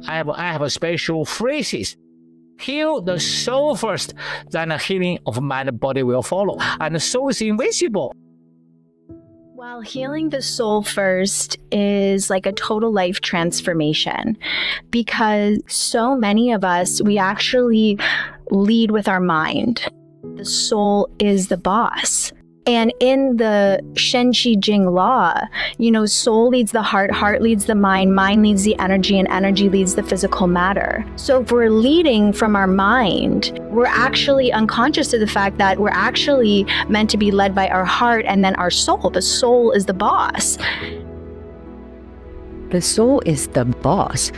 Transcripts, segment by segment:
I have a special phrases. Heal the soul first, then the healing of mind and body will follow. And the soul is invisible. Well, healing the soul first is like a total life transformation, because so many of us, we actually lead with our mind. The soul is the boss. And in the Shen Qi Jing law, soul leads the heart leads the mind leads the energy, and energy leads the physical matter. So if we're leading from our mind, we're actually unconscious to the fact that we're actually meant to be led by our heart and then our soul. The soul is the boss. The soul is the boss.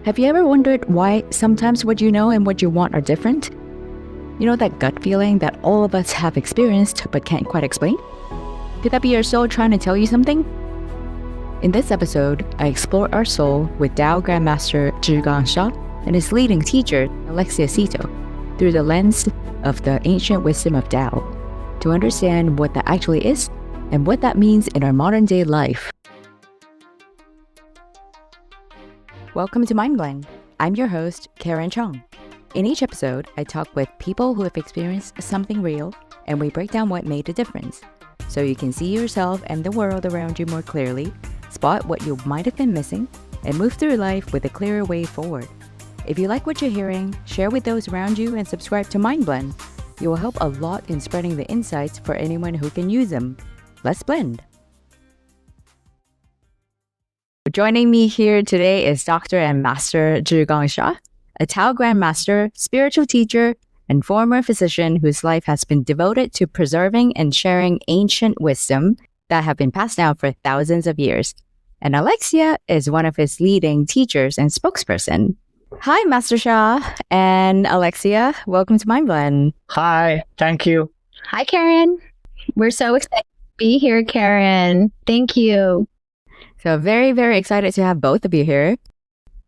Have you ever wondered why sometimes what you know and what you want are different? You know that gut feeling that all of us have experienced but can't quite explain? Could that be your soul trying to tell you something? In this episode, I explore our soul with Tao Grandmaster Zhi Gang Sha and his leading teacher, Alexia Cito, through the lens of the ancient wisdom of Tao, to understand what that actually is and what that means in our modern day life. Welcome to Mind Blend. I'm your host, Karen Chong. In each episode, I talk with people who have experienced something real, and we break down what made a difference, so you can see yourself and the world around you more clearly, spot what you might have been missing, and move through life with a clearer way forward. If you like what you're hearing, share with those around you and subscribe to Mind Blend. You will help a lot in spreading the insights for anyone who can use them. Let's blend. Joining me here today is Dr. and Master Zhi Gang Sha, a Tao Grandmaster, spiritual teacher, and former physician whose life has been devoted to preserving and sharing ancient wisdom that have been passed down for thousands of years. And Alexia is one of his leading teachers and spokesperson. Hi, Master Sha and Alexia. Welcome to Mind Blend. Hi, thank you. Hi, Karen. We're so excited to be here, Karen. Thank you. So very, very excited to have both of you here.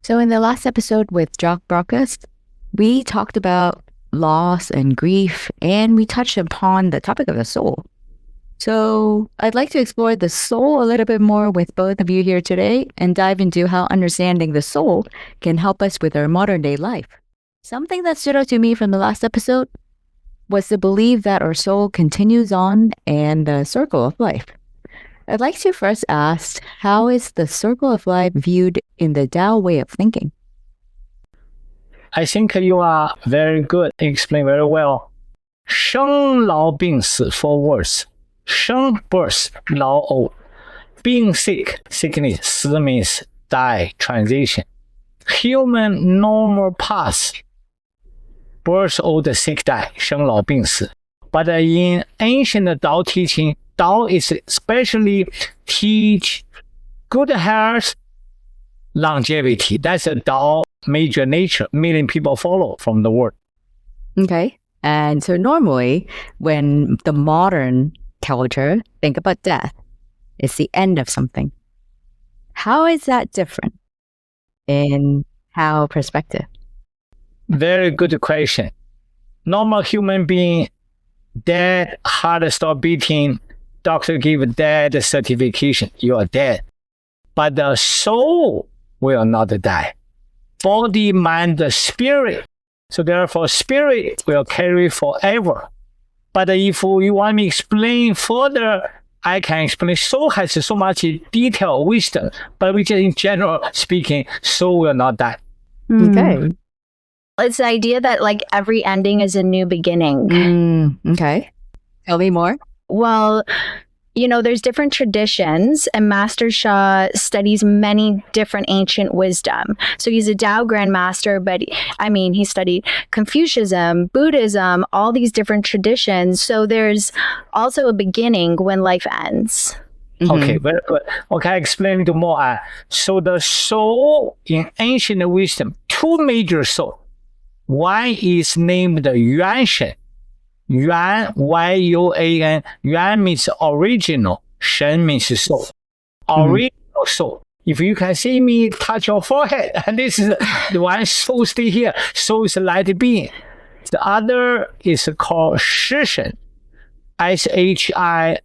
So in the last episode with Jock Broadcast, we talked about loss and grief, and we touched upon the topic of the soul. So I'd like to explore the soul a little bit more with both of you here today and dive into how understanding the soul can help us with our modern day life. Something that stood out to me from the last episode was the belief that our soul continues on and the circle of life. I'd like to first ask, how is the circle of life viewed in the Tao way of thinking? I think you are very good. You explain very well. 生老病死 4 words. 生 birth, 老 old. Being sick, sickness, 死 means die, transition. Human normal path. Birth, old, sick, die. 生老病死. But in ancient Tao teaching, Tao is especially teach good health, longevity. That's a Tao major nature. Million people follow from the world. Okay. And so normally when the modern culture think about death, it's the end of something. How is that different in how perspective? Very good question. Normal human being, dead, heart stop beating, doctor give dead certification, you are dead. But the soul will not die. Body, mind, spirit. So therefore, spirit will carry forever. But if you want me to explain further, I can explain. Soul has so much detail, wisdom, but we just in general speaking, soul will not die. Okay. It's the idea that like every ending is a new beginning. Okay. Tell me more. Well, there's different traditions, and Master Sha studies many different ancient wisdom. So he's a Tao Grandmaster, but he studied Confucianism, Buddhism, all these different traditions. So there's also a beginning when life ends. Okay, very good. Okay, I explain it more. So the soul in ancient wisdom, 2 major souls. One is named Yuan Shen. Yuan, Y-U-A-N. Yuan means original. Shen means soul. Original soul. If you can see me touch your forehead, and this is the one soul stay here. Soul is light being. The other is called Shi Shen. S-H-I-S-H-E-N.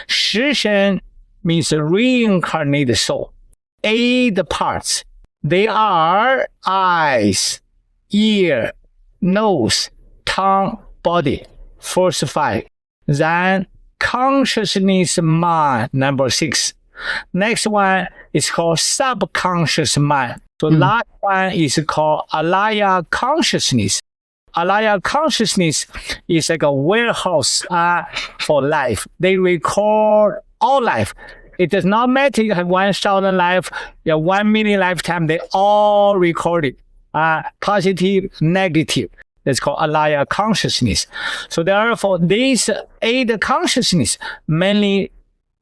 Shi Shen means reincarnated soul. 8 parts. They are eyes, ear, nose, tongue, body. First 5. Then consciousness mind, number 6. Next one is called subconscious mind. So last one is called Alaya consciousness. Alaya consciousness is like a warehouse for life. They record all life. It does not matter you have 1,000 life, you have 1 million lifetime, they all recorded. Positive, negative. That's called Alaya consciousness. So therefore, these 8 consciousness mainly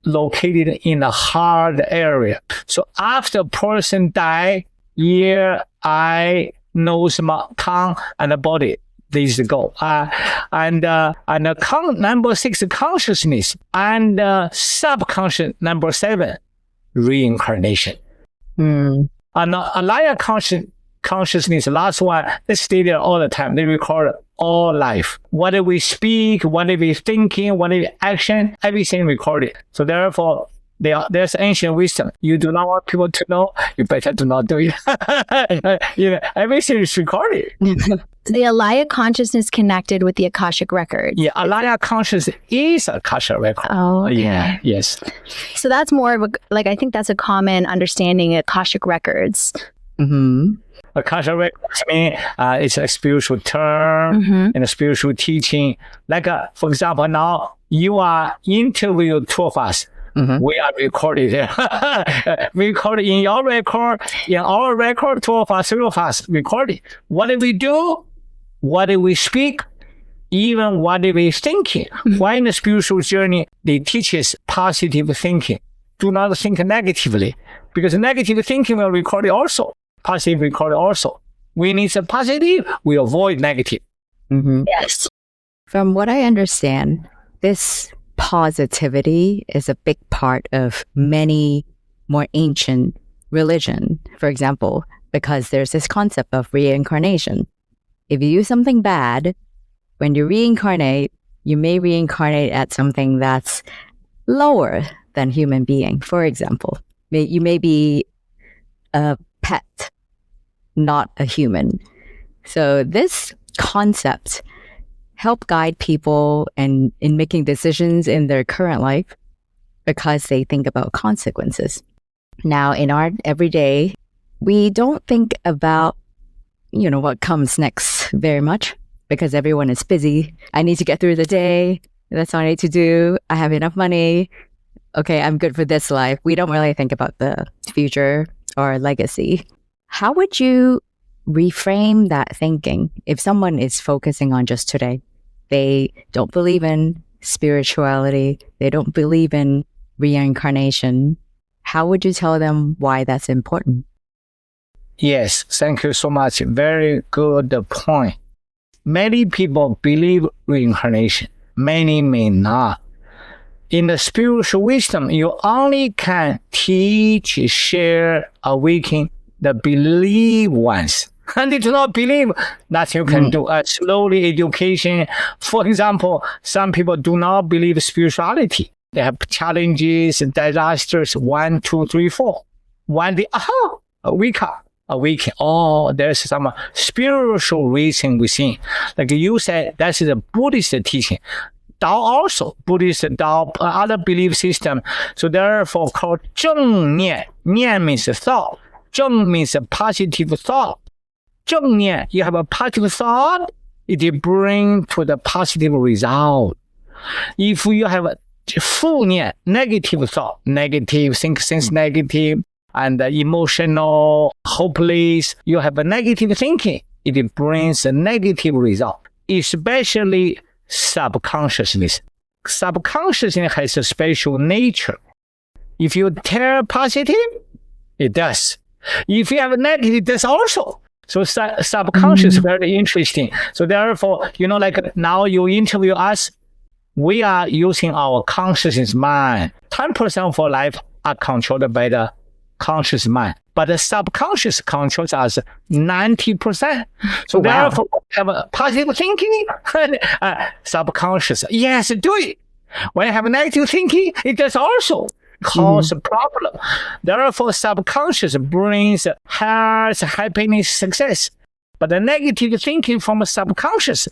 located in the heart area. So after a person die, ear, eye, nose, mouth, tongue, and the body, these go. And number 6, consciousness, and subconscious, number 7, reincarnation. And Alaya consciousness, last one, they stay there all the time. They record all life. What do we speak, what are we thinking, what are we action, everything recorded. So therefore, there's ancient wisdom. You do not want people to know, you better do not do it. Everything is recorded. The Alaya consciousness connected with the Akashic record. Yeah, Alaya consciousness is Akashic record. Oh, okay. Yeah, yes. So that's more of a, I think that's a common understanding, Akashic records. Akashic records mean it's a spiritual term and a spiritual teaching. Like, for example, now you are interviewed 2 of us. We are recorded here. Recorded in your record, in our record, 2 of us, 3 of us recorded. What did we do? What did we speak? Even what did we thinking? Why in the spiritual journey, they teach us positive thinking. Do not think negatively, because negative thinking will record it also. Positive record it also. We need a positive, we avoid negative. Yes. From what I understand, this positivity is a big part of many more ancient religion. For example, because there's this concept of reincarnation. If you do something bad, when you reincarnate, you may reincarnate at something that's lower than human being. For example, you may be a pet, not a human. So this concept help guide people in making decisions in their current life because they think about consequences. Now, in our everyday, we don't think about, what comes next very much because everyone is busy. I need to get through the day. That's all I need to do. I have enough money. Okay, I'm good for this life. We don't really think about the future or legacy. How would you reframe that thinking if someone is focusing on just today? They don't believe in spirituality. They don't believe in reincarnation. How would you tell them why that's important? Yes, thank you so much. Very good point. Many people believe reincarnation. Many may not. In the spiritual wisdom, you only can teach, share, awaken the believe ones. And they do not believe that you can do slowly education. For example, some people do not believe spirituality. They have challenges, disasters, 1, 2, 3, 4. One day, awaken. Oh, there's some spiritual reason within. Like you said, that's the Buddhist teaching. Tao also, Buddhist Tao, other belief system. So therefore called 正念. Nian means thought. 正 means a positive thought. 正念, you have a positive thought, it brings to the positive result. If you have a 负念, negative thought, negative, think things negative, and emotional, hopeless, you have a negative thinking, it brings a negative result, especially subconsciousness. Subconsciousness has a special nature. If you tell positive, it does. If you have a negative, it does also. So subconscious is very interesting. So therefore, like now you interview us, we are using our consciousness mind. 10% for life are controlled by the conscious mind, but the subconscious controls us 90%. So therefore, have a positive thinking, subconscious, yes, do it. When I have negative thinking, it does also. cause a problem. Therefore, subconscious brings health, happiness, success. But the negative thinking from a subconscious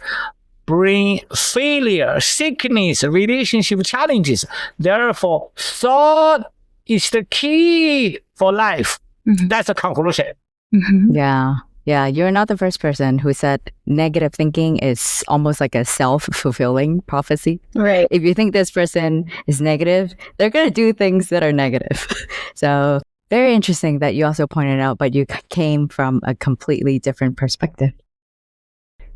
bring failure, sickness, relationship challenges. Therefore, thought is the key for life. That's the conclusion. Yeah, you're not the first person who said negative thinking is almost like a self-fulfilling prophecy. Right. If you think this person is negative, they're going to do things that are negative. So very interesting that you also pointed out, but you came from a completely different perspective.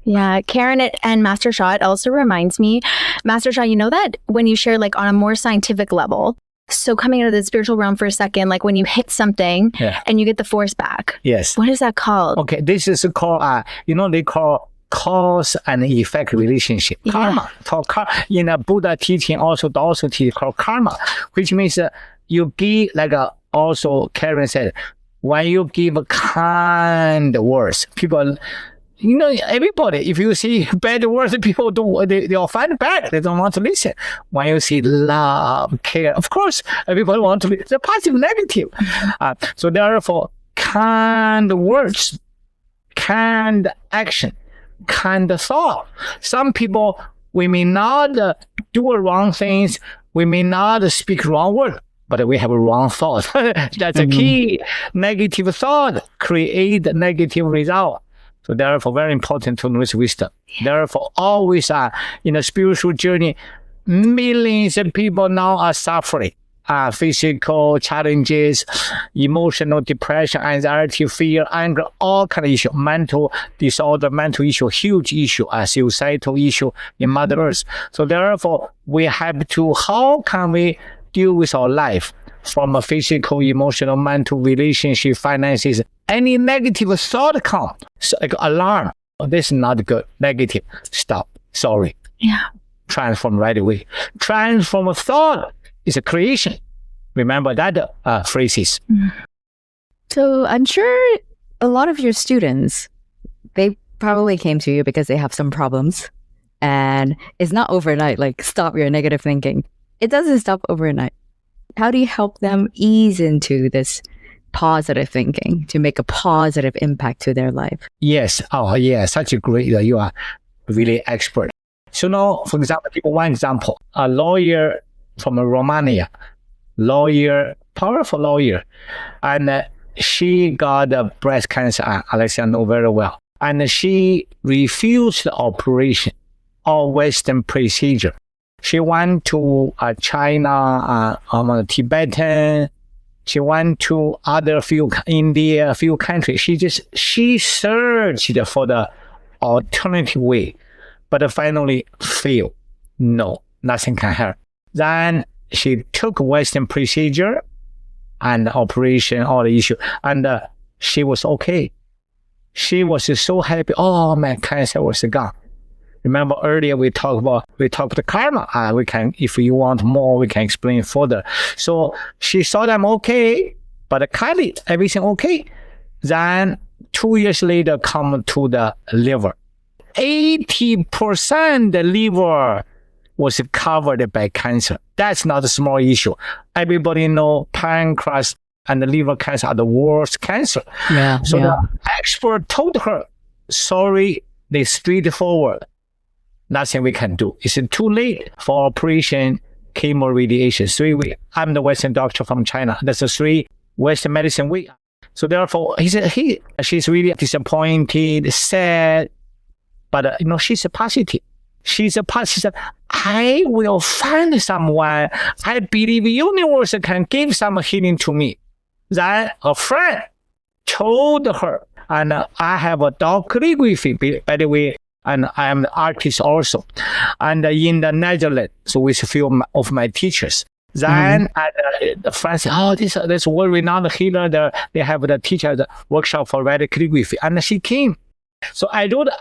Yeah, Karen and Master Sha, it also reminds me, Master Sha, you know that when you share like on a more scientific level, so coming out of the spiritual realm for a second, like when you hit something and you get the force back. Yes. What is that called? Okay, this is called, they call cause and effect relationship. Karma. In a Buddha teaching, also the also teaching called karma, which means you give, like also Karen said, when you give kind words, people, everybody, if you see bad words, people they'll find bad. They don't want to listen. When you see love, care, of course, everybody wants to listen. The positive, negative. So therefore, kind words, kind action, kind thought. Some people, we may not do wrong things. We may not speak wrong word, but we have a wrong thought. That's a key. Negative thought create negative result. So therefore, very important to know this wisdom. Therefore, always in a spiritual journey, millions of people now are suffering. Physical challenges, emotional depression, anxiety, fear, anger, all kind of issue, mental disorder, mental issue, huge issue, suicidal issue in Mother Earth. So therefore, we have to, how can we deal with our life from a physical, emotional, mental, relationship, finances, any negative thought come, so like alarm, this is not good, negative, stop, sorry. Yeah. Transform right away. Transform a thought is a creation. Remember that phrases. So I'm sure a lot of your students, they probably came to you because they have some problems, and it's not overnight, like stop your negative thinking. It doesn't stop overnight. How do you help them ease into this positive thinking to make a positive impact to their life? Yes. Oh, yeah. Such a great, you are really expert. So now, for example, one example, a lawyer from Romania, powerful lawyer, and she got breast cancer, Alexia know very well. And she refused the operation or Western procedure. She went to China, Tibetan. She went to India, a few countries. She searched for the alternative way, but finally failed. No, nothing can help. Then she took Western procedure and operation, all the issue, and she was okay. She was so happy. Oh, my cancer was gone. Remember earlier we talked about karma. We can, if you want more, we can explain further. So she saw them okay, but kindly everything okay. Then 2 years later, come to the liver. 80% the liver was covered by cancer. That's not a small issue. Everybody know pancreas and the liver cancer are the worst cancer. Yeah. So the expert told her, sorry, they straightforward. Nothing we can do. It's too late for operation, chemo, radiation. 3 weeks. I'm the Western doctor from China. That's a 3 Western medicine week. So therefore, she's really disappointed, sad, but she's a positive. She said, I will find someone. I believe the universe can give some healing to me. Then a friend told her, and I have a dog calligraphy, by the way, and I am an artist also. And in the Netherlands, so with a few of my teachers. Then the friend said, oh, this world-renowned healer, they have the teacher, the workshop for red calligraphy. And she came. So I get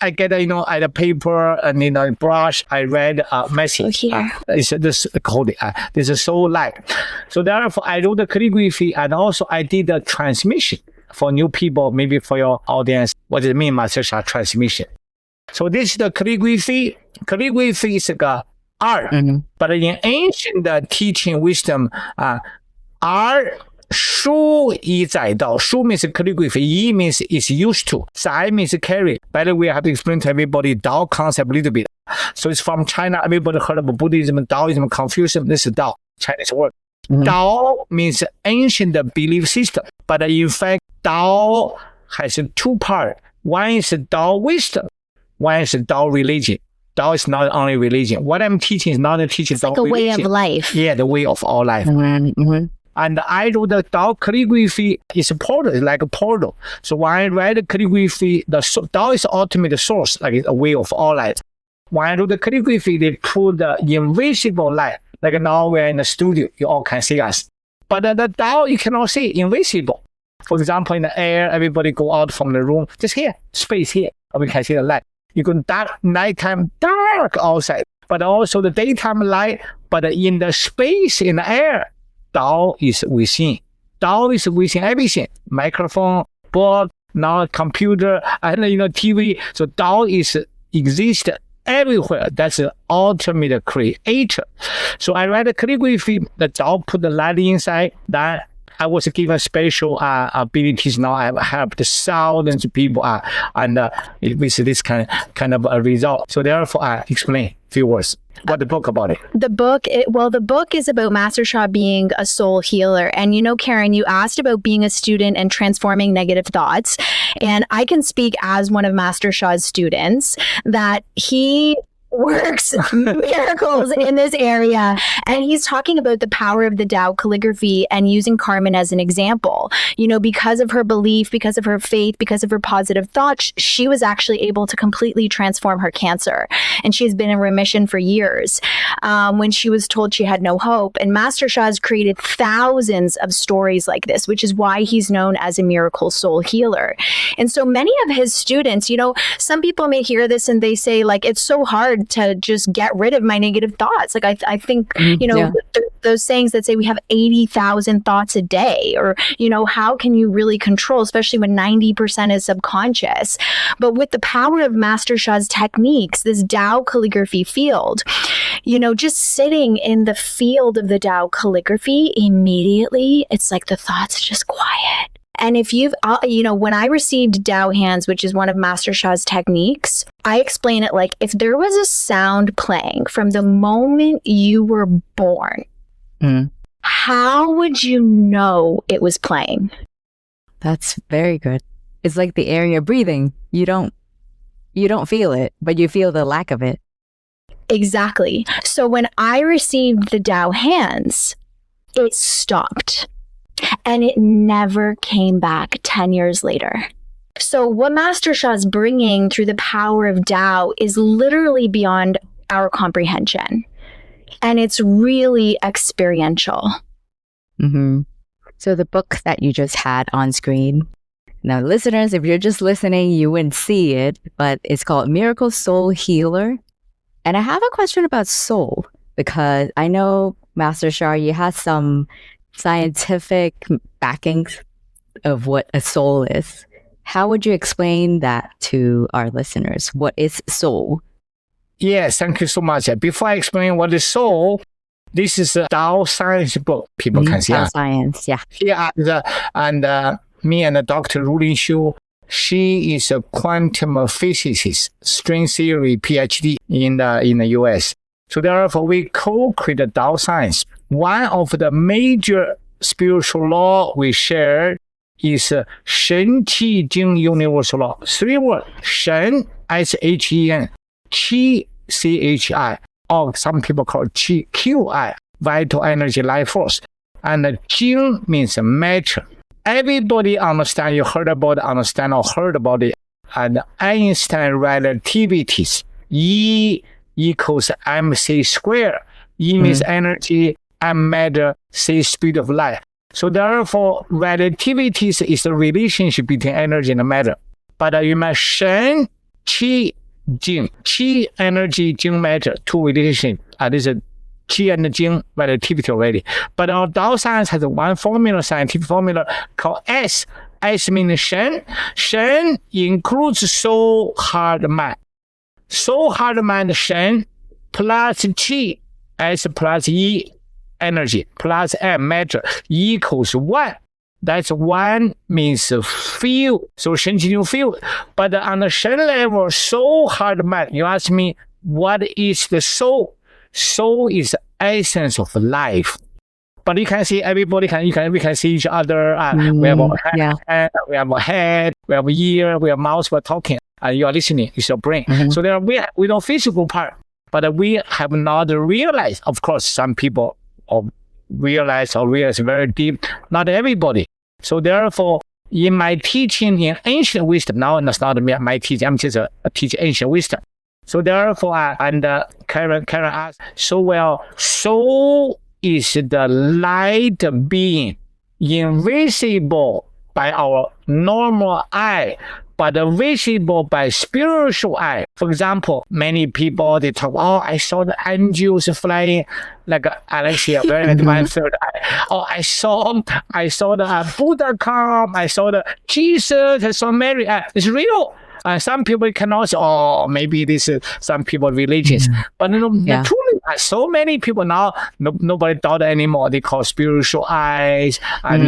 at a paper and brush. I read a message. This is so light. So therefore, I wrote the calligraphy and also I did the transmission for new people, maybe for your audience. What does it mean, Master Sha transmission? So this is the calligraphy. Calligraphy is But in ancient teaching wisdom, 书以载道. 书 means calligraphy. 一 means is used to. 载 means carry. By the way, I have to explain to everybody Tao concept a little bit. So it's from China. Everybody heard about Buddhism, Taoism, Confucianism. This is Tao, Chinese word. Tao means ancient belief system. But in fact, Tao has two parts. One is Tao wisdom. One is Tao religion. Tao is not only religion. What I'm teaching is not a teaching. It's like a way of life. Yeah, the way of all life. And I wrote the Tao calligraphy is a portal, it's like a portal. So when I write the calligraphy, the Tao is ultimate source, like a way of all light. When I do the calligraphy, they put the invisible light. Like now we're in the studio, you all can see us. But the Tao, you cannot see, invisible. For example, in the air, everybody go out from the room, just here, space here, we can see the light. You go dark, nighttime, dark outside, but also the daytime light, but in the space, in the air, Tao is within. Tao is within everything. Microphone, board, now computer, and TV. So Tao is exist everywhere. That's the ultimate creator. So I write a calligraphy. The Tao put the light inside. That I was given special abilities. Now I have helped thousands of people and with this kind of a result. So therefore, I explain a few words. What the book about it? The book is about Master Sha being a soul healer. And Karen, you asked about being a student and transforming negative thoughts. And I can speak as one of Master Sha's students that he works miracles in this area. And he's talking about the power of the Tao calligraphy and using Carmen as an example. Because of her belief, because of her faith, because of her positive thoughts, she was actually able to completely transform her cancer. And she's been in remission for years when she was told she had no hope. And Master Sha has created thousands of stories like this, which is why he's known as a miracle soul healer. And so many of his students, some people may hear this and they say, like, it's so hard to just get rid of my negative thoughts. Like I think, those sayings that say we have 80,000 thoughts a day, or, how can you really control, especially when 90% is subconscious? But with the power of Master Sha's techniques, this Tao calligraphy field, just sitting in the field of the Tao calligraphy, immediately, it's like the thoughts just quiet. And if you've, when I received Tao hands, which is one of Master Sha's techniques, I explain it like if there was a sound playing from the moment you were born, how would you know it was playing? That's very good. It's like the air you're breathing. You don't feel it, but you feel the lack of it. Exactly. So when I received the Tao hands, it stopped. And it never came back 10 years later. So what Master Sha is bringing through the power of Tao is literally beyond our comprehension. And it's really experiential. So the book that you just had on screen, now listeners, if you're just listening, you wouldn't see it, but it's called Miracle Soul Healer. And I have a question about soul, because I know Master Sha, you had some scientific backings of what a soul is. How would you explain that to our listeners? What is soul? Yes, thank you so much. Before I explain what is soul, this is a Tao science book. People can see. Tao science, yeah. Here and me and Dr. Rulin Xu, she is a quantum physicist, string theory PhD in the US. So therefore, we co-create the Tao science. One of the major spiritual law we share is Shen Qi Jing universal law. 3 words: Shen, S-H-E-N, Qi, C-H-I, or some people call it Qi, Q-I, vital energy, life force. And Jing means matter. Everybody understand, you heard about it, understand or heard about it. And Einstein relativities, E equals mc squared. E means energy, M matter, C speed of light. So therefore, relativities is the relationship between energy and matter. But you must Shen, Qi, Jing. Qi, energy, Jing, matter, two relationships. This is Qi and Jing relativity already. But our Tao science has one formula, scientific formula called S. S means Shen. Shen includes soul, heart, mind. Soul, heart, mind, Shen. plus Qi, S plus E, energy, plus M, matter, equals 1. That's 1 means feel. So Shen Qi Jing feel. But on the Shen level, soul, heart, mind, you ask me, what is the soul? Soul is the essence of life. But you can see everybody we can see each other. We have a hand, we have a head, we have a ear, we have mouth, we're talking. You are listening, it's your brain. So there we know physical part, but we have not realized. Of course, some people realize very deep. Not everybody. So therefore, in my teaching in ancient wisdom, now that's not my teaching. I'm just teaching ancient wisdom. So therefore, and Karen asked so well. Soul is the light being, invisible by our normal eye, but visible by spiritual eye. For example, many people, they talk, I saw the angels flying, like Alexia, very advanced third eye. I saw the Buddha come, I saw the Jesus, I saw Mary. It's real. Some people cannot say, maybe this is some people religious. But truly, so many people now, nobody doubt anymore. They call spiritual eyes, and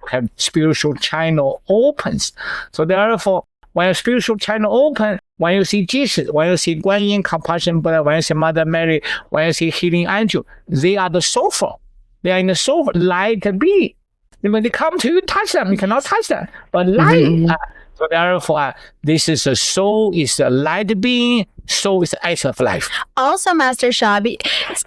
have spiritual channel opens. So therefore, when a spiritual channel open, when you see Jesus, when you see Guan Yin, compassion Buddha, when you see Mother Mary, when you see healing angel, they are the soulful. They are in the soulful light being. When they come to you, touch them. You cannot touch them, but light. So therefore, this is a soul is a light being. Soul is the essence of life. Also, Master Sha,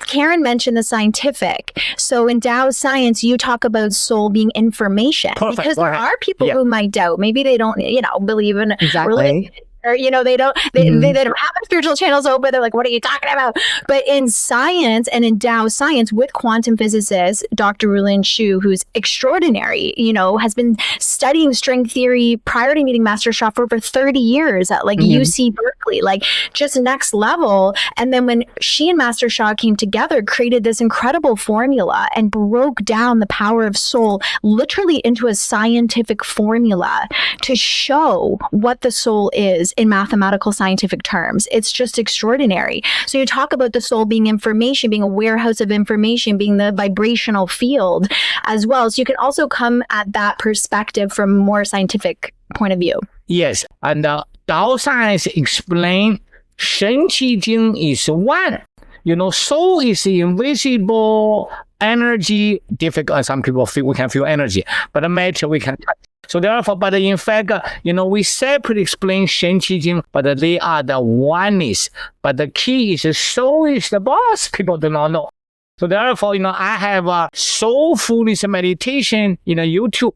Karen mentioned the scientific. So in Tao science, you talk about soul being information. Perfect. Because there are people who might doubt. Maybe they don't, believe in religion. Or they don't have spiritual channels open. They're like, what are you talking about? But in science and in Tao science with quantum physicist Dr. Rulin Xu, who's extraordinary, has been studying string theory prior to meeting Master Sha for over 30 years at UC Berkeley, just next level. And then when she and Master Sha came together, created this incredible formula and broke down the power of soul literally into a scientific formula to show what the soul is in mathematical scientific terms. It's just extraordinary. So you talk about the soul being information, being a warehouse of information, being the vibrational field as well. So you can also come at that perspective from a more scientific point of view. Yes, and Tao science explain Shen Qi Jing is 1. Soul is invisible energy. Difficult. Some people feel we can feel energy, but the matter we can touch. So therefore, but in fact, we separately explain Shen Qi Jing, but they are the oneness. But the key is soul is the boss. People do not know. So therefore, I have a soulfulness meditation in YouTube.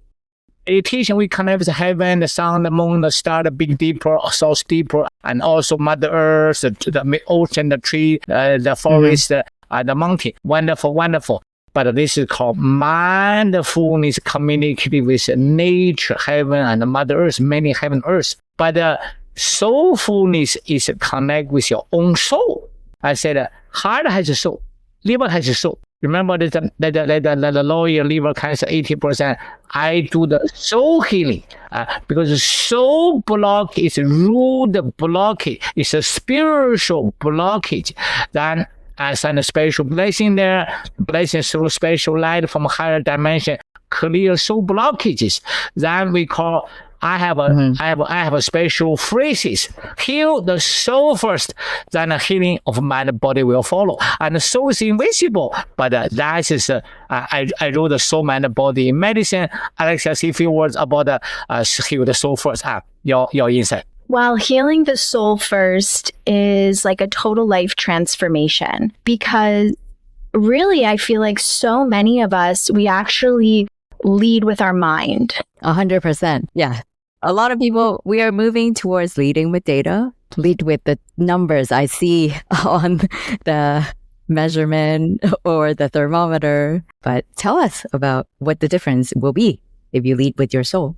Meditation, we connect with heaven, the sun, the moon, the star, the big deeper, source deeper, and also Mother Earth, the ocean, the tree, the forest, the mountain. Wonderful, wonderful. But this is called mindfulness, communicating with nature, heaven, and Mother Earth, many heaven, earth. But soulfulness is connect with your own soul. I said, heart has a soul, liver has a soul. Remember the lower liver cancer, 80%. I do the soul healing because soul block is root blockage. It's a spiritual blockage. Then I send a special blessing there, blessing through special light from a higher dimension, clear soul blockages. Then we call, I have a special phrases. Heal the soul first, then the healing of mind and body will follow. And the soul is invisible, but that is, I wrote the soul, mind and body in medicine. Alexia, say a few words about heal the soul first. Your insight. Well, healing the soul first is like a total life transformation, because really, I feel like so many of us, we actually lead with our mind. 100%. Yeah. A lot of people, we are moving towards leading with data, lead with the numbers I see on the measurement or the thermometer. But tell us about what the difference will be if you lead with your soul.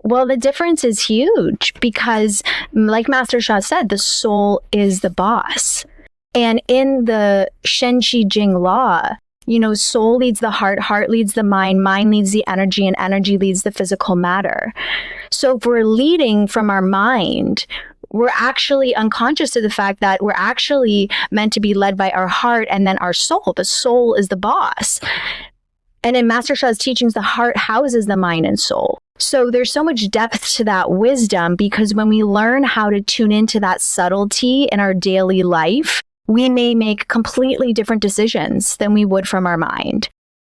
Well, the difference is huge because, like Master Sha said, the soul is the boss. And in the Shen Qi Jing law, soul leads the heart leads the mind leads the energy, and energy leads the physical matter. So if we're leading from our mind, we're actually unconscious of the fact that we're actually meant to be led by our heart and then our soul. The soul is the boss. And in Master Sha's teachings, the heart houses the mind and soul. So there's so much depth to that wisdom, because when we learn how to tune into that subtlety in our daily life, we may make completely different decisions than we would from our mind.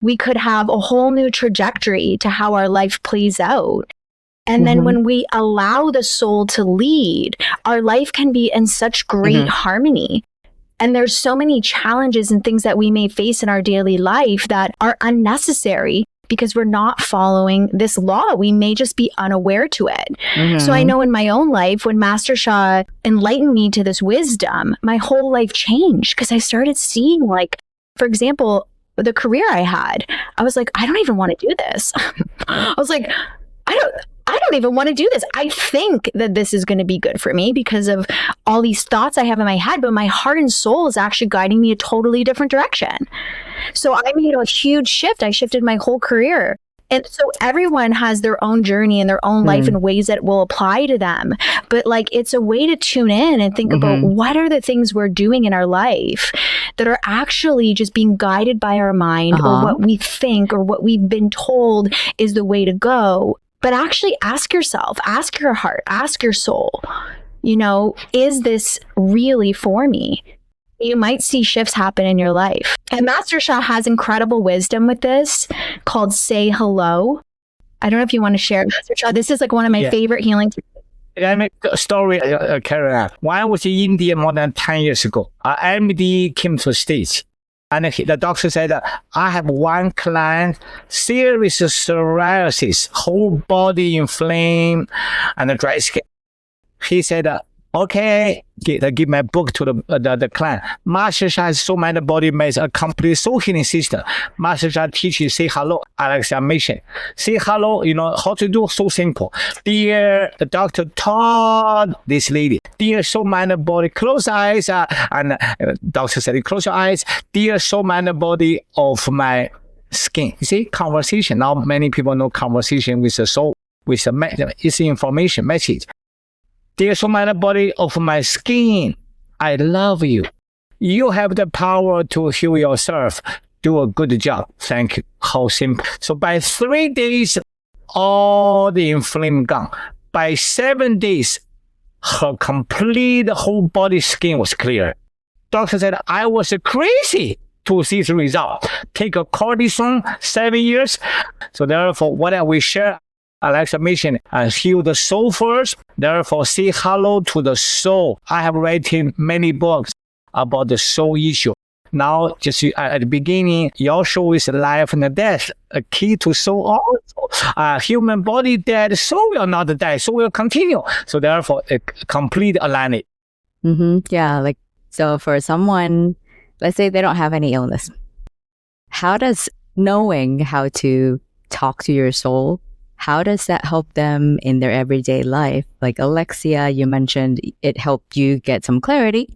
We could have a whole new trajectory to how our life plays out. And then when we allow the soul to lead, our life can be in such great harmony. And there's so many challenges and things that we may face in our daily life that are unnecessary because we're not following this law. We may just be unaware to it. So I know in my own life, when Master Sha enlightened me to this wisdom, my whole life changed, because I started seeing, like, for example, the career I had. I was like, I don't even want to do this. I was like, I don't even want to do this. I think that this is going to be good for me because of all these thoughts I have in my head, but my heart and soul is actually guiding me a totally different direction. So I made a huge shift. I shifted my whole career. And so everyone has their own journey and their own life in ways that will apply to them. But like, it's a way to tune in and think about what are the things we're doing in our life that are actually just being guided by our mind or what we think or what we've been told is the way to go. But actually ask yourself, ask your heart, ask your soul, you know, is this really for me? You might see shifts happen in your life. And Master Sha has incredible wisdom with this called Say Hello. I don't know if you want to share, Master Sha. This is like one of my favorite healing. I make a story, Karen. When I was in India more than 10 years ago, MD came to the States. And the doctor said, I have one client, serious psoriasis, whole body inflamed and dry skin. He said, okay, give my book to the client. Master Sha has so many body meds, a complete soul healing system. Master Sha teaches, say hello, Alexia mission. Say hello, you know, how to do, so simple. Dear, the doctor taught this lady, dear soul, mind, body, close eyes, and doctor said, close your eyes. Dear soul, mind, body of my skin. You see, conversation. Now many people know conversation with the soul, with the it's information, message. Dear soul, mind, body of my skin, I love you. You have the power to heal yourself. Do a good job. Thank you. How simple. So by 3 days, all the inflammation gone. By 7 days, her complete whole body skin was clear. Doctor said, I was crazy to see the result. Take a cortisone, 7 years. So therefore, what we share, Alexia mission, heal the soul first. Therefore, say hello to the soul. I have written many books about the soul issue. Now, just at the beginning, your soul is life and death, a key to soul also. Human body dead, soul will not die, soul will continue. So therefore, a complete alignment. Yeah, like, so for someone, let's say they don't have any illness, how does knowing how to talk to your soul, how does that help them in their everyday life? Like Alexia, you mentioned it helped you get some clarity.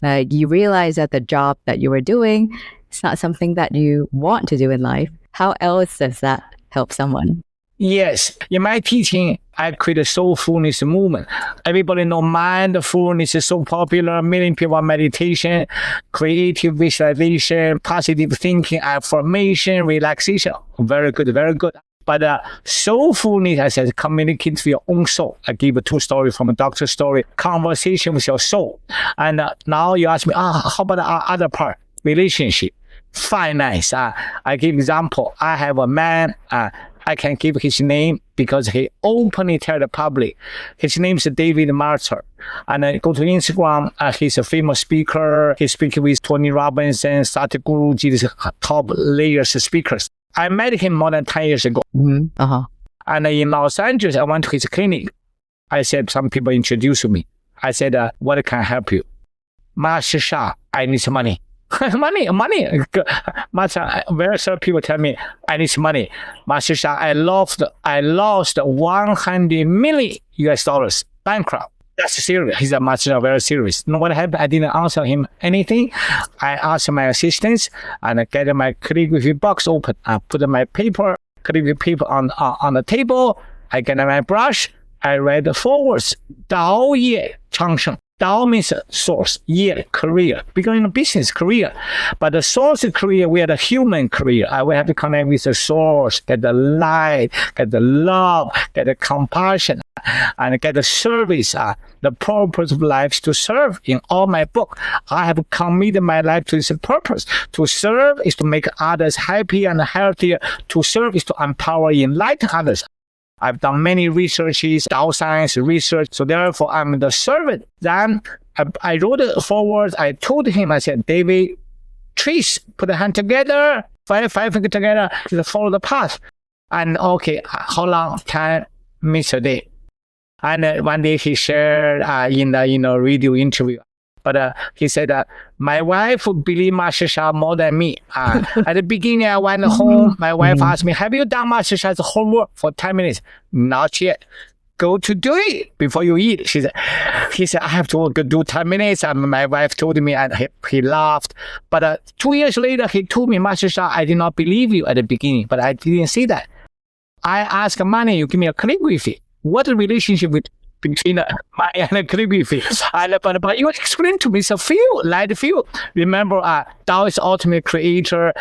You realize that the job that you were doing, it's not something that you want to do in life. How else does that help someone? Yes. In my teaching, I create a Soulfulness movement. Everybody know Mindfulness is so popular. Million people on meditation, creative visualization, positive thinking, affirmation, relaxation. Very good, very good. But soulfulness, I said, communicate with your own soul. I give 2 stories from a doctor's story. Conversation with your soul. And now you ask me, how about the other part? Relationship, finance. I give example. I have a man. I can give his name because he openly tell the public. His name is David Master. And I go to Instagram. He's a famous speaker. He's speaking with Tony Robbins and Sadhguru, these top layers speakers. I met him more than 10 years ago. And in Los Angeles, I went to his clinic. I said, some people introduced me. I said, what can I help you? Master Sha, I need some money. money. Master, very certain people tell me, I need some money. Master Sha, I lost $100 million US, bankrupt. That's serious. He's a master, very serious. You know what happened? I didn't answer him anything. I asked my assistants and I get my calligraphy box open. I put my calligraphy paper on the table. I get my brush. I read the 4 words. Tao Ye 长生. Tao means source, Ye, career. Because in business, career. But the source career, we are the human career. We have to connect with the source, get the light, get the love, get the compassion, and get the service. The purpose of life is to serve. In all my book, I have committed my life to this purpose. To serve is to make others happy and healthier. To serve is to empower, enlighten others. I've done many researches, Tao science research, so therefore I'm the servant. Then I wrote it forward. I told him, I said, David, trees, put the hand together, five fingers together, just follow the path. And okay, how long? 10 minutes a day. And one day he shared in the radio interview. But he said, my wife believed Master Sha more than me. At the beginning, I went home. My wife asked me, have you done Master Sha's homework for 10 minutes? Not yet. Go to do it before you eat. He said, I have to do 10 minutes. And my wife told me, and he laughed. But 2 years later, he told me, Master Sha, I did not believe you at the beginning, but I didn't see that. I asked money, you give me a calligraphy. What a relationship between my and the calligraphy. But you explain to me, it's a field, light field. Remember, Tao is ultimate creator.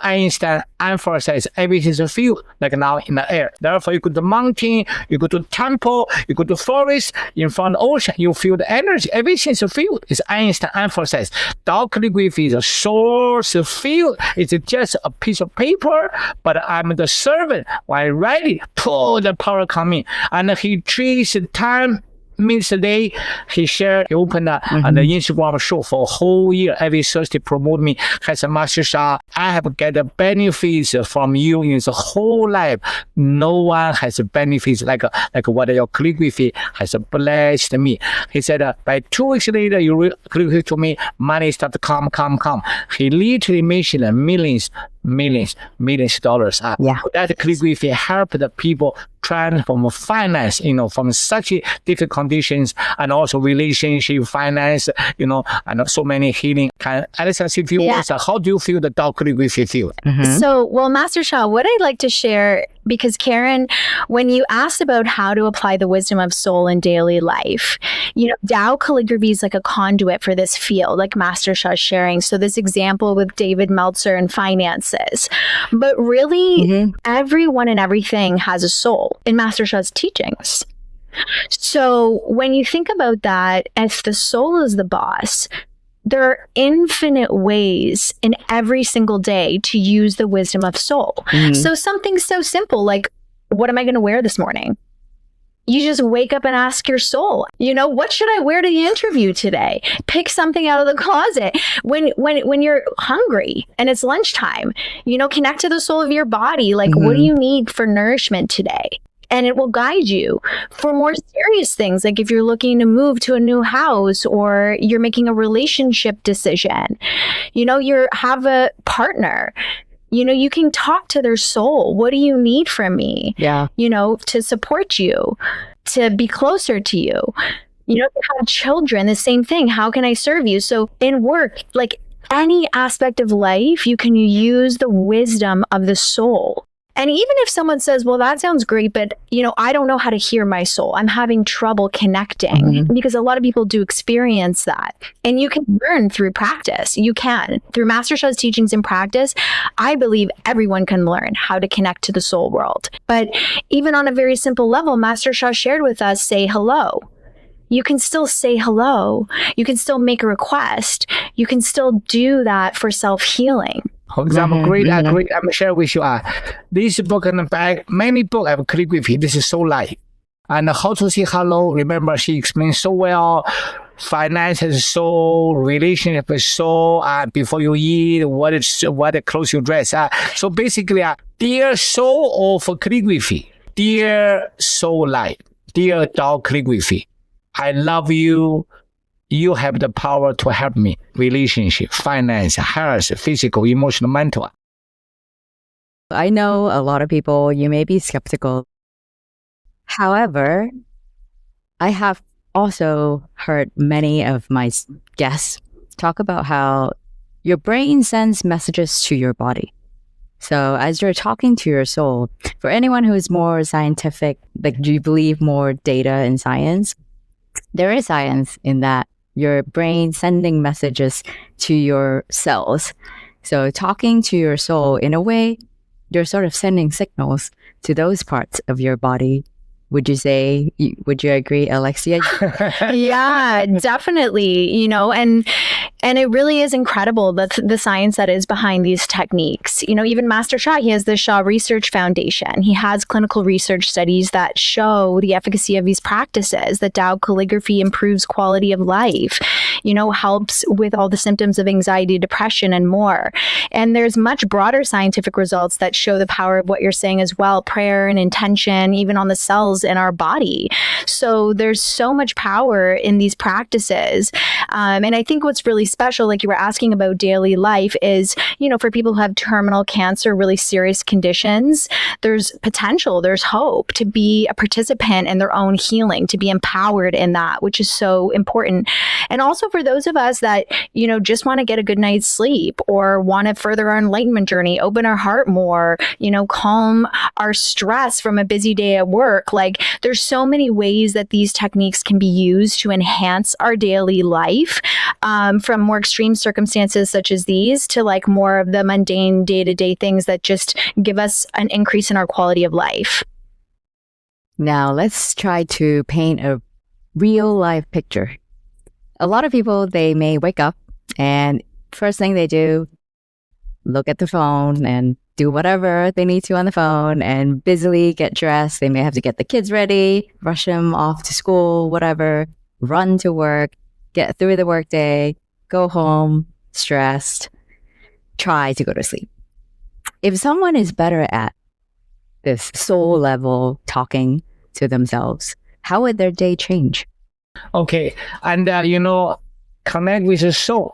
Einstein emphasized everything is a field, like now in the air. Therefore, you go to mountain, you go to temple, you go to forest, in front of the ocean, you feel the energy. Everything is a field. It's Einstein emphasized. Tao calligraphy is a source field. It's just a piece of paper, but I'm the servant. When I write it, the power come in. And he treats time minutes a day. He shared, he opened the Instagram show for a whole year. Every Thursday promote me as a Master Sha. I have get the benefits from you in the whole life. No one has benefits like what your calligraphy has blessed me. He said, by 2 weeks later, you calligraphy to me, money start to come. He literally mentioned millions of dollars. That calligraphy helped the people transform finance, from such different conditions, and also relationship, finance, and so many healing. Alexia, if you want, how do you feel the Tao calligraphy feel? So, Master Sha, what I'd like to share, because Karen, when you asked about how to apply the wisdom of soul in daily life, Tao calligraphy is like a conduit for this field, like Master Sha sharing. So this example with David Meltzer and finances, but really everyone and everything has a soul in Master Sha's teachings. So when you think about that, if the soul is the boss, there are infinite ways in every single day to use the wisdom of soul. So something so simple like, what am I going to wear this morning? You just wake up and ask your soul, what should I wear to the interview today? Pick something out of the closet. When you're hungry and it's lunchtime, connect to the soul of your body. Like, what do you need for nourishment today? And it will guide you for more serious things. Like if you're looking to move to a new house, or you're making a relationship decision, you have a partner, you can talk to their soul. What do you need from me? To support you, to be closer to you. To have children, the same thing. How can I serve you? So in work, like any aspect of life, you can use the wisdom of the soul. And even if someone says, well, that sounds great, but, I don't know how to hear my soul. I'm having trouble connecting, because a lot of people do experience that. And you can learn through practice. You can. Through Master Sha's teachings and practice, I believe everyone can learn how to connect to the soul world. But even on a very simple level, Master Sha shared with us, say hello. You can still say hello. You can still make a request. You can still do that for self-healing. For example, great, I'm share with you. This book and back, many books have calligraphy. This is so light. And how to say hello, remember she explained so well. Finance is soul, relationship is soul, before you eat, what clothes you dress. So basically, dear soul of calligraphy, dear soul light, dear Tao calligraphy, I love you. You have the power to help me. Relationship, finance, health, physical, emotional, mental. I know a lot of people, you may be skeptical. However, I have also heard many of my guests talk about how your brain sends messages to your body. So as you're talking to your soul, for anyone who is more scientific, like do you believe more data in science? There is science in that your brain sending messages to your cells. So talking to your soul, in a way, you're sort of sending signals to those parts of your body. Would you agree, Alexia? Yeah, definitely. And it really is incredible the science that is behind these techniques. Even Master Sha, he has the Sha Research Foundation. He has clinical research studies that show the efficacy of these practices, that Tao calligraphy improves quality of life, helps with all the symptoms of anxiety, depression, and more. And there's much broader scientific results that show the power of what you're saying as well, prayer and intention, even on the cells in our body. So there's so much power in these practices. And I think what's really special, like you were asking about daily life, is, for people who have terminal cancer, really serious conditions, there's potential, there's hope to be a participant in their own healing, to be empowered in that, which is so important. And also for those of us that, just want to get a good night's sleep or want to further our enlightenment journey, open our heart more, calm our stress from a busy day at work. Like, there's so many ways that these techniques can be used to enhance our daily life, from more extreme circumstances such as these to like more of the mundane day-to-day things that just give us an increase in our quality of life. Now let's try to paint a real life picture. A lot of people, they may wake up and first thing they do, look at the phone and do whatever they need to on the phone and busily get dressed. They may have to get the kids ready, rush them off to school, whatever, run to work, get through the workday, go home, stressed, try to go to sleep. If someone is better at this soul level talking to themselves, how would their day change? Okay, and connect with the soul.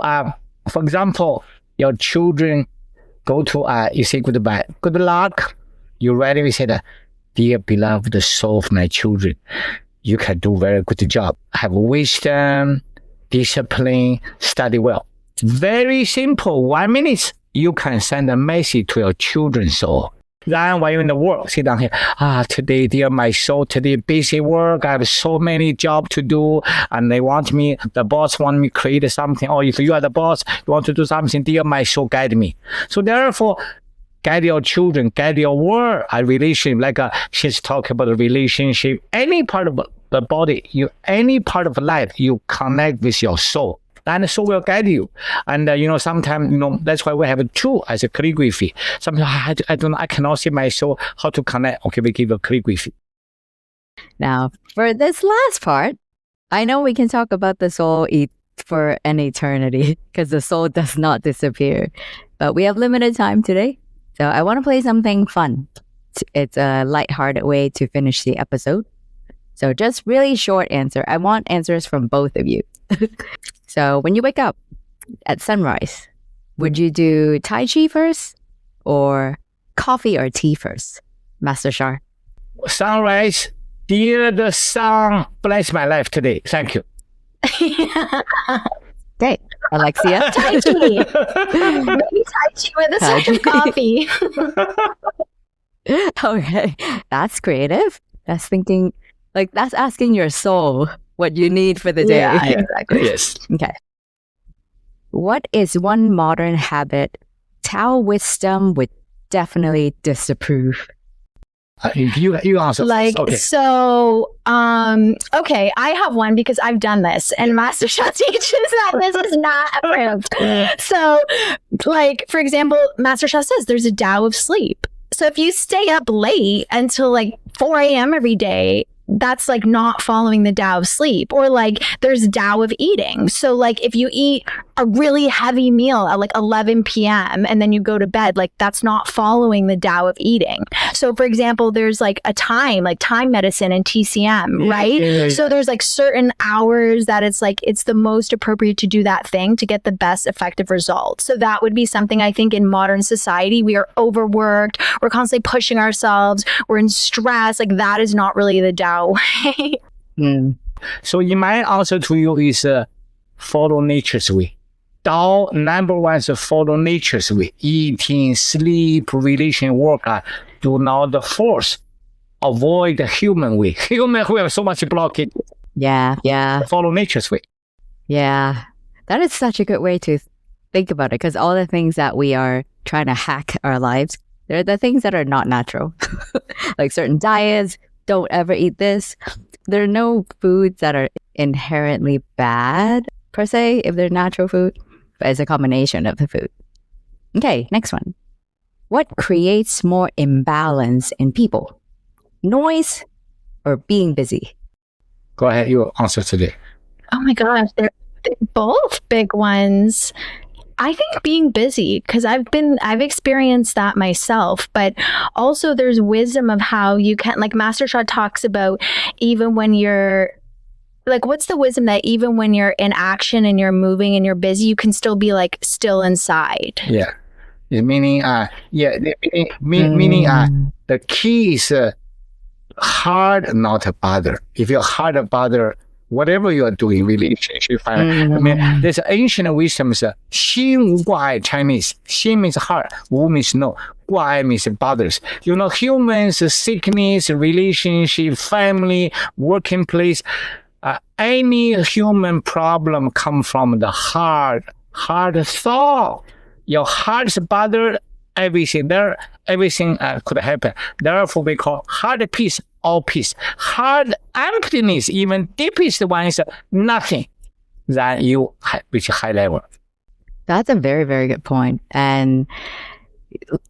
For example, your children go to you say goodbye, good luck. You ready? We said, dear beloved soul of my children, you can do very good job. Have wisdom, discipline, study well. Very simple. 1 minute, you can send a message to your children's soul. Then while you're in the work, sit down here. Today, dear my soul, today busy work. I have so many jobs to do, and the boss want me to create something. Or if you are the boss, you want to do something, dear my soul, guide me. So therefore, guide your children, guide your work, a relationship. Like she's talking about a relationship. Any part of the body, any part of life, you connect with your soul. And the soul will guide you. And, sometimes, that's why we have a tool as a calligraphy. Sometimes I cannot see my soul, how to connect. Okay, we give a calligraphy. Now, for this last part, I know we can talk about the soul for an eternity because the soul does not disappear. But we have limited time today. So I want to play something fun. It's a lighthearted way to finish the episode. So just really short answer. I want answers from both of you. So when you wake up at sunrise, would you do Tai Chi first or coffee or tea first? Master Sha. Sunrise, dear the sun, bless my life today. Thank you. Great. Alexia? Tai Chi. Maybe Tai Chi with a sip of coffee. Okay. That's creative. That's thinking, that's asking your soul what you need for the day. Yeah, exactly. Yes. Okay. What is one modern habit Tao wisdom would definitely disapprove? You answer. Okay. So, okay, I have one because I've done this, and Master Sha teaches that this is not approved. So, for example, Master Sha says there's a Tao of sleep. So if you stay up late until 4 a.m. every day, that's not following the Tao of sleep. Or there's Tao of eating. So if you eat a really heavy meal at 11 p.m. and then you go to bed, that's not following the Tao of eating. So for example, there's a time, time medicine and TCM, right? Yeah. So there's certain hours that it's the most appropriate to do that thing to get the best effective results. So that would be something I think in modern society, we are overworked. We're constantly pushing ourselves. We're in stress. That is not really the Tao way. So in my answer to you is follow nature's way. Tao number one is follow nature's way. Eating, sleep, relation, work. Do not force. Avoid the human way. Human we have so much blockage. Yeah. Follow nature's way. Yeah. That is such a good way to think about it, because all the things that we are trying to hack our lives, they're the things that are not natural. Like certain diets, don't ever eat this. There are no foods that are inherently bad per se if they're natural food, but it's a combination of the food. Okay, next one. What creates more imbalance in people? Noise or being busy? Go ahead, your answer today. Oh my gosh, they're both big ones. I think being busy, because I've experienced that myself, but also there's wisdom of how you can, like Master Sha talks about, even when you're like, what's the wisdom that even when you're in action and you're moving and you're busy, you can still be like still inside. Yeah. Meaning, the key is hard not to bother. If you're hard to bother, whatever you are doing, relationship, I mean, there's ancient wisdom, 心无挂碍 Chinese. 心 means hard, 无 means no, 挂碍 means bothers. You know, humans, sickness, relationship, family, working place, any human problem come from the hard thought. Your heart is bothered, everything could happen. Therefore, we call hard peace, all peace. Hard emptiness, even deepest one is nothing. Then you reach high level. That's a very, very good point. And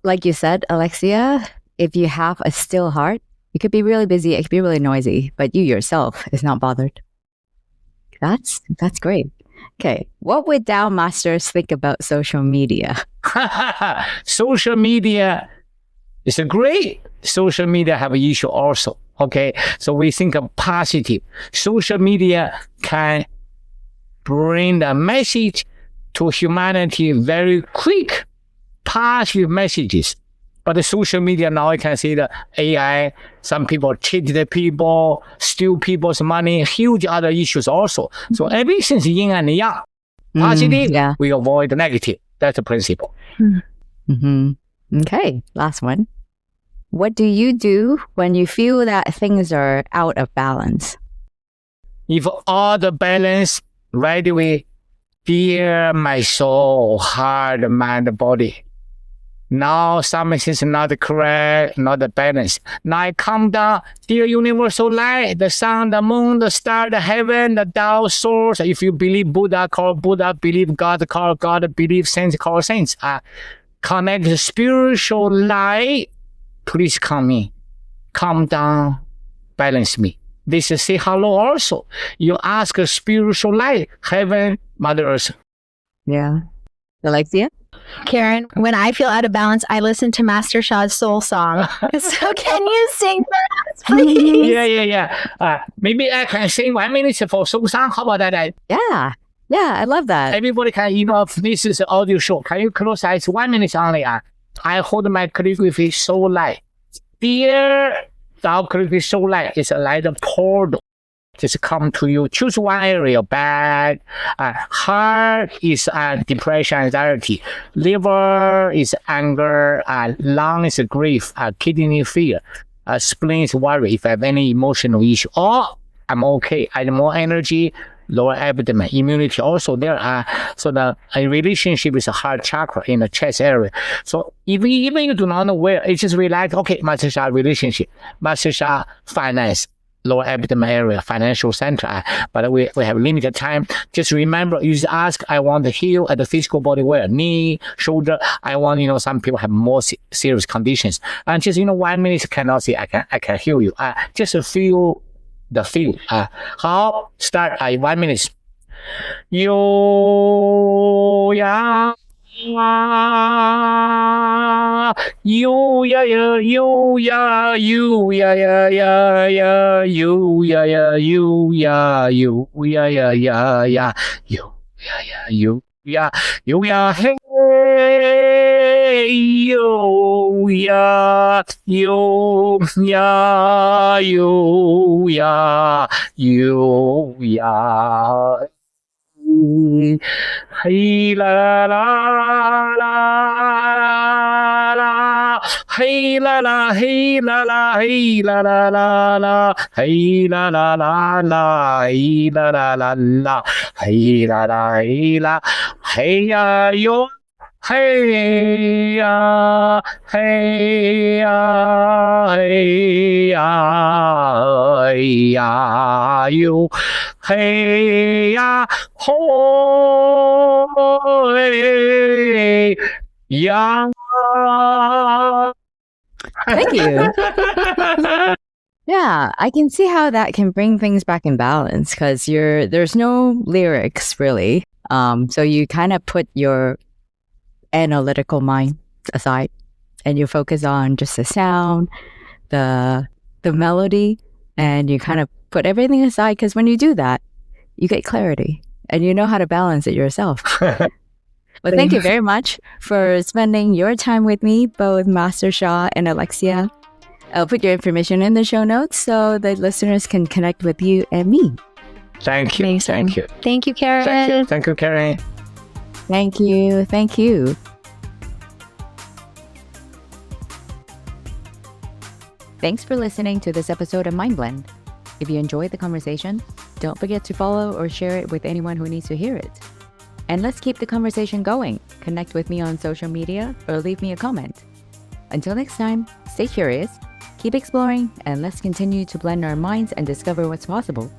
like you said, Alexia, if you have a still heart, you could be really busy, it could be really noisy, but you yourself is not bothered. That's great. Okay, what would Tao masters think about social media? Social media is great. Social media have an issue also. Okay, so we think of positive. Social media can bring a message to humanity very quick, positive messages. But the social media now, I can see the AI, some people cheat the people, steal people's money, huge other issues also. So everything's yin and yang. Positive, we avoid the negative. That's the principle. Okay, last one. What do you do when you feel that things are out of balance? If all the balance, right away, dear my soul, heart, mind, body. Now something is not correct, not the balance. Now I come down, dear universal light, the sun, the moon, the star, the heaven, the Tao source. If you believe Buddha, call Buddha. Believe God, call God. Believe saints, call saints. Connect the spiritual light. Please come in, calm down, balance me. This is say hello also. You ask a spiritual light, heaven, Mother Earth. Yeah. Alexia? Karen, when I feel out of balance, I listen to Master Sha's soul song. So can you sing for us, please? Yeah. Maybe I can sing 1 minute for soul song. How about that? Yeah, I love that. Everybody can, this is an audio show. Can you close eyes 1 minute only? I hold my calligraphy soul light. Dear Tao calligraphy soul light is like a portal. Just come to you. Choose one area. Bad. Heart is depression, anxiety. Liver is anger. Lung is grief. Kidney fear. Spleen is worry. If I have any emotional issue, I'm okay. I have more energy. Lower abdomen, immunity also there. So the relationship is a heart chakra in the chest area. So even you do not know where, it's just relax. Okay, Master Sha relationship, Master Sha finance, lower abdomen area, financial center. But we have limited time. Just remember, you just ask, I want to heal at the physical body where? Knee, shoulder. I want, some people have more serious conditions. And just, 1 minute cannot say, I can heal you. Just feel the feel. 好 start 1 minute. 有呀有呀呀有呀有呀呀呀呀有呀呀有呀有呀呀呀呀有呀呀有呀有呀嘿有呀有呀有呀有呀嘿啦啦啦啦啦 Hey la la, hey la la, hey la la la la, hey la la la la, hey la la la la, hey la la, hey la, hey ya yo. Hey ya, hey ya, hey ya, hey ya, you, hey ya, ho, hey ya. Thank you. Yeah, I can see how that can bring things back in balance because there's no lyrics really. So you kind of put your analytical mind aside and you focus on just the sound, the melody, and you kind of put everything aside because when you do that, you get clarity and you know how to balance it yourself. Well, thank you very much for spending your time with me, both Master Sha and Alexia. I'll put your information in the show notes so the listeners can connect with you and me. Thank you. Amazing. Thank you. Thank you, Karen. Thank you. Thank you, Karen. Thank you. Thank you. Thanks for listening to this episode of Mind Blend. If you enjoyed the conversation, don't forget to follow or share it with anyone who needs to hear it. And let's keep the conversation going. Connect with me on social media or leave me a comment. Until next time, stay curious, keep exploring, and let's continue to blend our minds and discover what's possible.